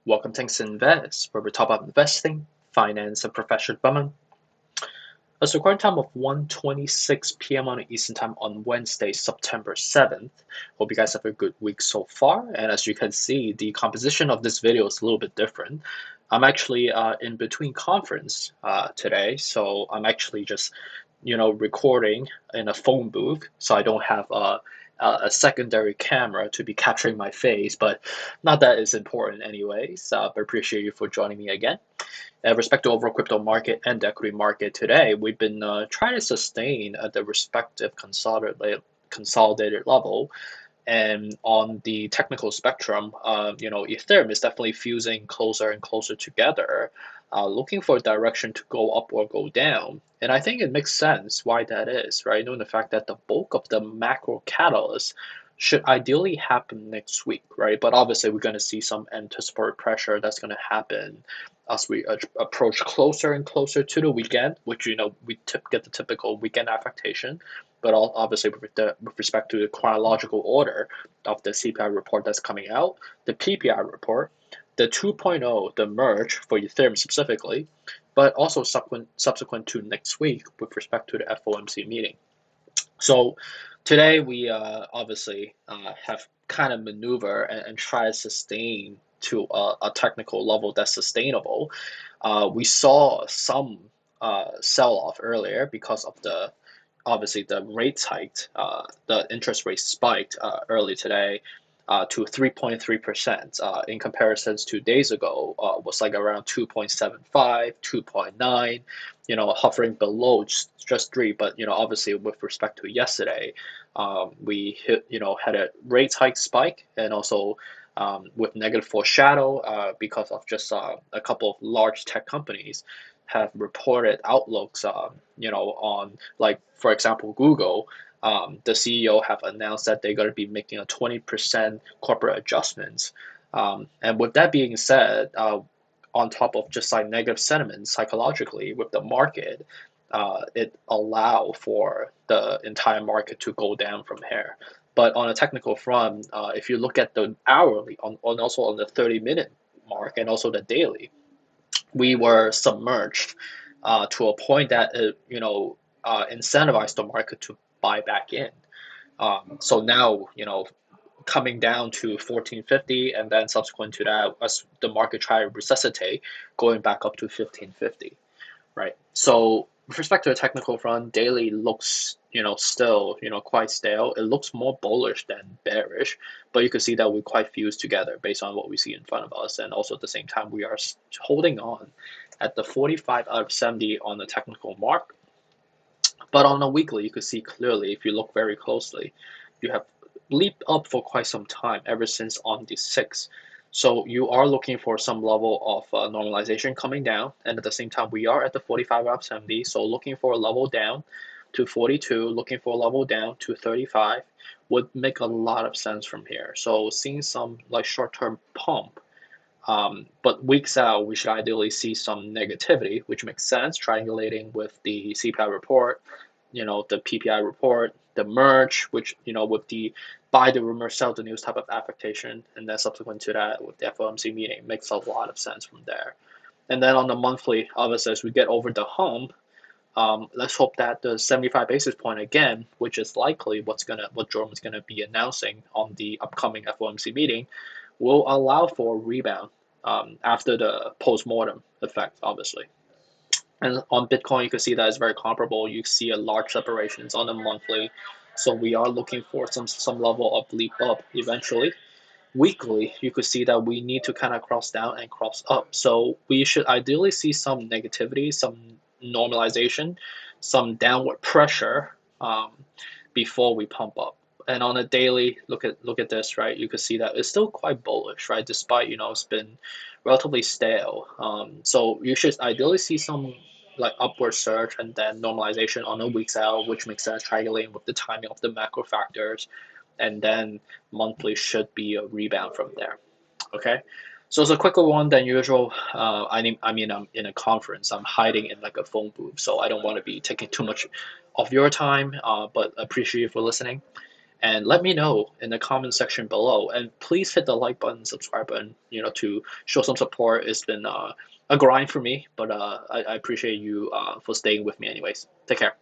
Welcome to Invest, where we talk about investing, finance, and professional development. It's the current time of 1:26 p.m. on the Eastern Time on Wednesday, September 7th. Hope you guys have a good week so far. And as you can see, the composition of this video is a little bit different. I'm actually in between conference today, so I'm actually just recording in a phone booth, so I don't have a secondary camera to be capturing my face, but not that is important anyways. But appreciate you for joining me again. Respect to overall crypto market and the equity market today, we've been trying to sustain at the respective consolidated level. And on the technical spectrum, Ethereum is definitely fusing closer and closer together, looking for a direction to go up or go down. And I think it makes sense why that is, right? Knowing the fact that the bulk of the macro catalyst should ideally happen next week, right? But obviously, we're going to see some anticipatory pressure that's going to happen as we approach closer and closer to the weekend, which we get the typical weekend affectation. But obviously, with respect to the chronological order of the CPI report that's coming out, the PPI report, the 2.0, the merge for Ethereum specifically, but also subsequent to next week with respect to the FOMC meeting. So today we obviously have kind of maneuver and try to sustain to a technical level that's sustainable. We saw some sell-off earlier because of obviously the rates hiked, the interest rate spiked early today to 3.3%. In comparisons to days ago, was like around 2.75, 2.9, hovering below just 3. But, obviously with respect to yesterday, we had a rates hike spike and also with negative foreshadow because of just a couple of large tech companies have reported outlooks, on, like, for example, Google. The CEO have announced that they're going to be making a 20% corporate adjustments. And with that being said, on top of just like negative sentiment psychologically with the market, it allow for the entire market to go down from here. But on a technical front, if you look at the hourly on also on the 30-minute mark and also the daily, we were submerged to a point that it, incentivized the market to buy back in. So now, coming down to 1450, and then subsequent to that, as the market try to resuscitate, going back up to 1550, right? So with respect to the technical front, daily looks, still, quite stale. It looks more bullish than bearish, but you can see that we quite fused together based on what we see in front of us. And also at the same time, we are holding on at the 45 out of 70 on the technical mark. But on a weekly, you can see clearly, if you look very closely, you have leaped up for quite some time, ever since on the 6th. So you are looking for some level of normalization coming down, and at the same time, we are at the 45 out of 70. So looking for a level down to 42, looking for a level down to 35 would make a lot of sense from here. So seeing some like short-term pump, but weeks out, we should ideally see some negativity, which makes sense, triangulating with the CPI report, the PPI report, the merge, which, with the buy the rumor, sell the news type of affectation, and then subsequent to that with the FOMC meeting, makes a lot of sense from there. And then on the monthly, obviously, as we get over the hump, let's hope that the 75 basis point again, which is likely what Jerome is gonna be announcing on the upcoming FOMC meeting, will allow for a rebound after the post-mortem effect, obviously. And on Bitcoin, you can see that it's very comparable. You see a large separations on the monthly. So we are looking for some level of leap up eventually. Weekly, you could see that we need to kind of cross down and cross up. So we should ideally see some negativity, some normalization, some downward pressure before we pump up. And on a daily, look at this, right? You could see that it's still quite bullish, right? Despite it's been relatively stale. So you should ideally see some like upward surge and then normalization on a week's out, which makes sense triangulating with the timing of the macro factors, and then monthly should be a rebound from there. Okay, so it's a quicker one than usual. I mean, I'm in a conference. I'm hiding in like a phone booth, so I don't want to be taking too much of your time. But appreciate you for listening. And let me know in the comment section below. And please hit the like button, subscribe button, to show some support. It's been a grind for me, but I appreciate you for staying with me anyways. Take care.